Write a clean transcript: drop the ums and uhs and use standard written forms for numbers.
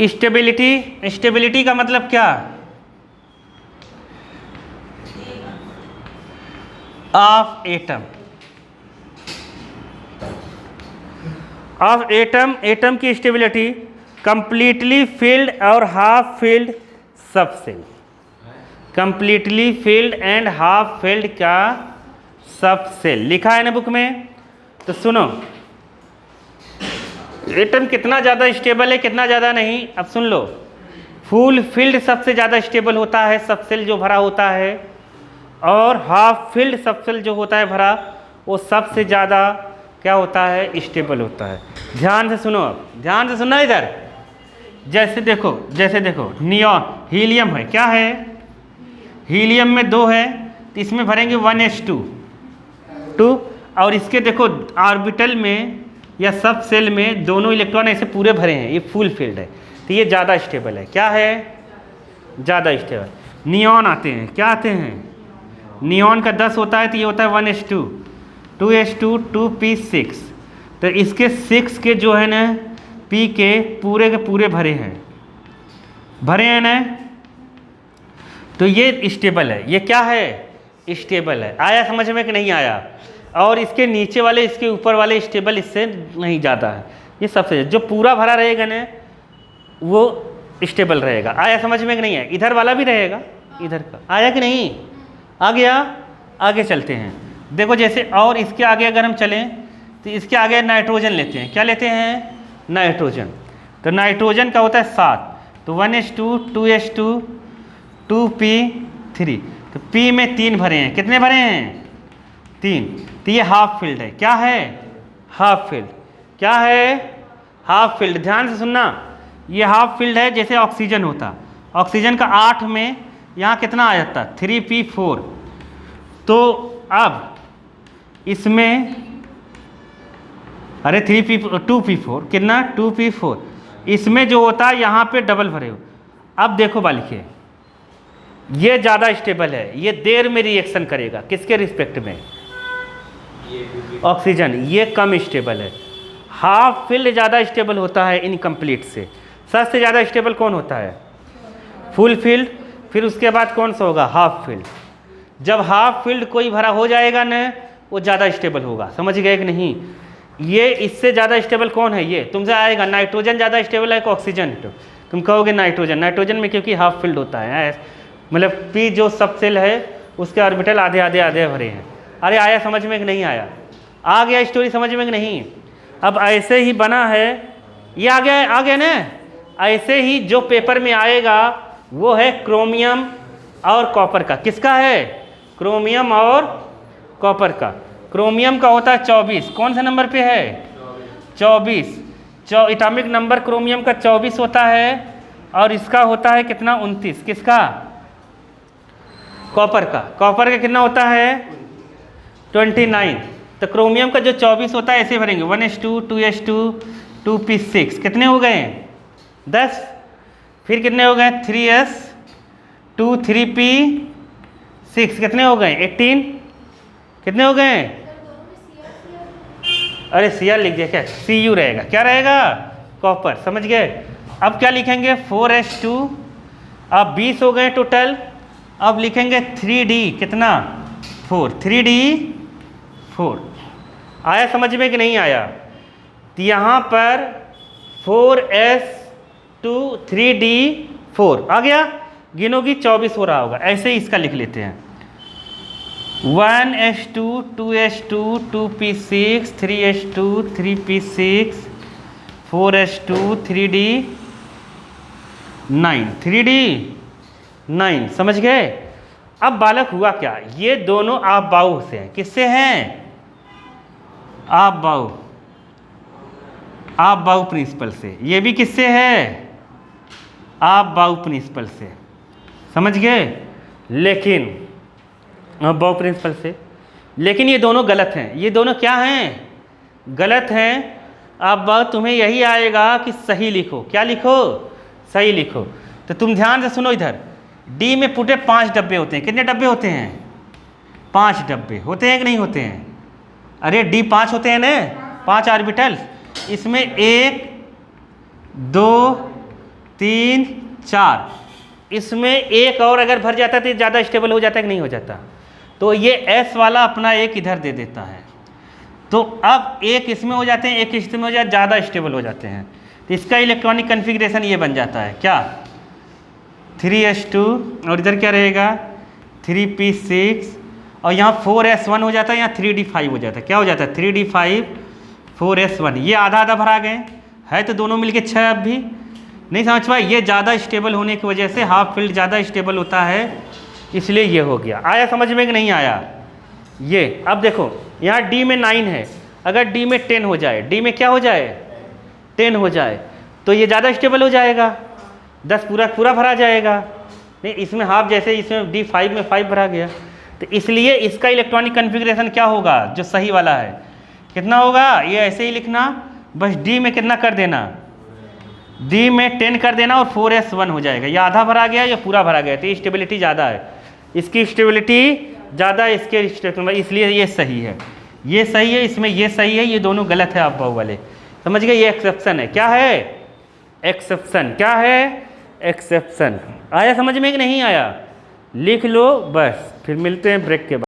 Stability, stability का मतलब क्या? Of atom, of atom, atom की स्टेबिलिटी कंप्लीटली फिल्ड और half filled subshell, completely filled and half filled का सब सेल लिखा है ना बुक में। तो सुनो, एटम कितना ज़्यादा स्टेबल है कितना ज़्यादा नहीं, अब सुन लो। फुल फिल्ड सबसे ज़्यादा स्टेबल होता है सब सेल जो भरा होता है, और हाफ फिल्ड सब सेल जो होता है भरा वो सबसे ज़्यादा क्या होता है? स्टेबल होता है। ध्यान से सुनो, अब ध्यान से सुनना इधर। जैसे देखो नियॉन, हीलियम है, क्या है? हीलियम में 2 है, तो इसमें भरेंगे 1s2 और इसके देखो ऑर्बिटल में या सब सेल में दोनों इलेक्ट्रॉन ऐसे पूरे भरे हैं, ये फुल फील्ड है, तो ये ज़्यादा स्टेबल है। क्या है? ज़्यादा स्टेबल। नियॉन आते हैं, क्या आते हैं? नियॉन का 10 होता है, तो ये होता है 1s2, 2s2, 2p6, तो इसके 6 के जो है ना p के पूरे भरे हैं ना, तो ये स्टेबल है। ये क्या है? स्टेबल है। आया समझ में कि नहीं आया? और इसके नीचे वाले इसके ऊपर वाले स्टेबल इससे नहीं ज़्यादा है। ये सबसे जो पूरा भरा रहेगा ना वो स्टेबल रहेगा। आया समझ में कि नहीं है? इधर वाला भी रहेगा, इधर का। आया कि नहीं? आ गया? आगे चलते हैं। देखो जैसे, और इसके आगे अगर हम चलें तो इसके आगे नाइट्रोजन लेते हैं। क्या लेते हैं? नाइट्रोजन। तो नाइट्रोजन का होता है 7, तो 1s2, 2s2, 2p3, तो p में 3 भरे हैं। कितने भरे हैं? 3। तो ये हाफ फील्ड है। क्या है? Half field. क्या है? Half field. ध्यान से सुनना, ये हाफ फील्ड है। जैसे ऑक्सीजन होता, ऑक्सीजन का 8 में यहाँ कितना आ जाता? 3p4। तो अब इसमें, अरे 2p4 कितना? 2p4। इसमें जो होता है यहाँ पे डबल भरे हो। अब देखो बालिके, ये ज़्यादा स्टेबल है, ये देर में रिएक्शन करेगा। किसके रिस्पेक्ट में? ऑक्सीजन। ये कम स्टेबल है। हाफ फील्ड ज़्यादा स्टेबल होता है इनकम्प्लीट से। सबसे ज़्यादा स्टेबल कौन होता है? Full field. फिर उसके बाद कौन सा होगा? Half field. जब हाफ फील्ड कोई भरा हो जाएगा ना वो ज़्यादा स्टेबल होगा। समझ गए कि नहीं? ये इससे ज़्यादा स्टेबल कौन है? ये तुमसे आएगा, नाइट्रोजन ज़्यादा स्टेबल है कि ऑक्सीजन? तो तुम कहोगे नाइट्रोजन। नाइट्रोजन में क्योंकि हाफ फील्ड होता है, मतलब पी जो सब सेल है उसके ऑर्बिटल आधे आधे आधे भरे हैं। अरे आया समझ में कि नहीं आया? आ गया स्टोरी समझ में कि नहीं? अब ऐसे ही बना है, ये आ गया ना। ऐसे ही जो पेपर में आएगा वो है क्रोमियम और कॉपर का। किसका है? क्रोमियम और कॉपर का। क्रोमियम का होता है 24। कौन सा नंबर पे है? 24। एटॉमिक नंबर क्रोमियम का 24 होता है, और इसका होता है कितना? 29। किसका? कॉपर का। कॉपर का कितना होता है? 29। तो क्रोमियम का जो 24 होता है ऐसे भरेंगे, 1s2, 2s2, 2p6। कितने हो गए? 10। फिर कितने हो गए? 3s2, 3p6। कितने हो गए? 18। कितने हो गए? अरे Cr लिख दिया क्या? Cu रहेगा। क्या रहेगा? कॉपर। समझ गए? अब क्या लिखेंगे? 4s2। अब 20 हो गए टोटल। अब लिखेंगे 3d। कितना? 4। 3d4। आया समझ में कि नहीं आया? तो यहाँ पर 4s2, 3d4 आ गया। गिनोगी 24 हो रहा होगा। ऐसे ही इसका लिख लेते हैं, 1s2, 2s2, 2p6, 3s2, 3p6, 4s2, 3d9, 3d9। समझ गए? अब बालक हुआ क्या? ये दोनों आप बाऊ से हैं। किससे हैं? आप बाऊ प्रिंसिपल से। ये भी किससे है? आप बाऊ प्रिंसिपल से। समझ गए? लेकिन बाऊ प्रिंसिपल से, लेकिन ये दोनों गलत हैं। ये दोनों क्या हैं? गलत हैं। अब तुम्हें यही आएगा कि सही लिखो। क्या लिखो? सही लिखो। तो तुम ध्यान से सुनो इधर। डी में पूरे 5 डब्बे होते हैं। कितने डब्बे होते हैं? 5 डब्बे होते हैं कि नहीं होते हैं? अरे डी 5 होते हैं ना, 5 ऑर्बिटल। इसमें 1, 2, 3 4, इसमें एक और अगर भर जाता तो ज़्यादा स्टेबल हो जाता है कि नहीं हो जाता। तो ये S वाला अपना एक इधर दे देता है, तो अब एक इसमें हो जाते हैं, एक इसमें हो जाते, ज़्यादा स्टेबल हो जाते हैं। तो इसका इलेक्ट्रॉनिक कन्फिग्रेशन ये बन जाता है क्या, 3s2 और इधर क्या रहेगा 3p6 और यहाँ 4s1 हो जाता है, यहाँ 3d5 हो जाता है। क्या हो जाता है 3d5 4s1, ये आधा आधा भरा गए है तो दोनों मिलके 6। अब भी नहीं समझ पाए, ये ज़्यादा स्टेबल होने की वजह से हाफ फील्ड ज़्यादा स्टेबल होता है, इसलिए ये हो गया। आया समझ में कि नहीं आया ये। अब देखो यहाँ D में 9 है, अगर D में 10 हो जाए, D में क्या हो जाए 10 हो जाए, तो ये ज़्यादा स्टेबल हो जाएगा, 10 पूरा पूरा भरा जाएगा। नहीं इसमें हाफ, जैसे इसमें D5 में 5 भरा गया, तो इसलिए इसका इलेक्ट्रॉनिक कन्फिग्रेशन क्या होगा जो सही वाला है, कितना होगा, ये ऐसे ही लिखना, बस D में कितना कर देना, D में 10 कर देना और 4s1 हो जाएगा। ये आधा भरा गया या पूरा भरा गया, तो ये स्टेबिलिटी ज़्यादा है, इसकी स्टेबिलिटी ज़्यादा, इसके इसलिए ये सही है, ये सही है, इसमें ये सही है, ये दोनों गलत है आप बहु वाले। समझ गए, ये एक्सेप्शन है। क्या है एक्सेप्शन, क्या है एक्सेप्शन। आया समझ में कि नहीं आया, लिख लो बस, फिर मिलते हैं ब्रेक के बाद।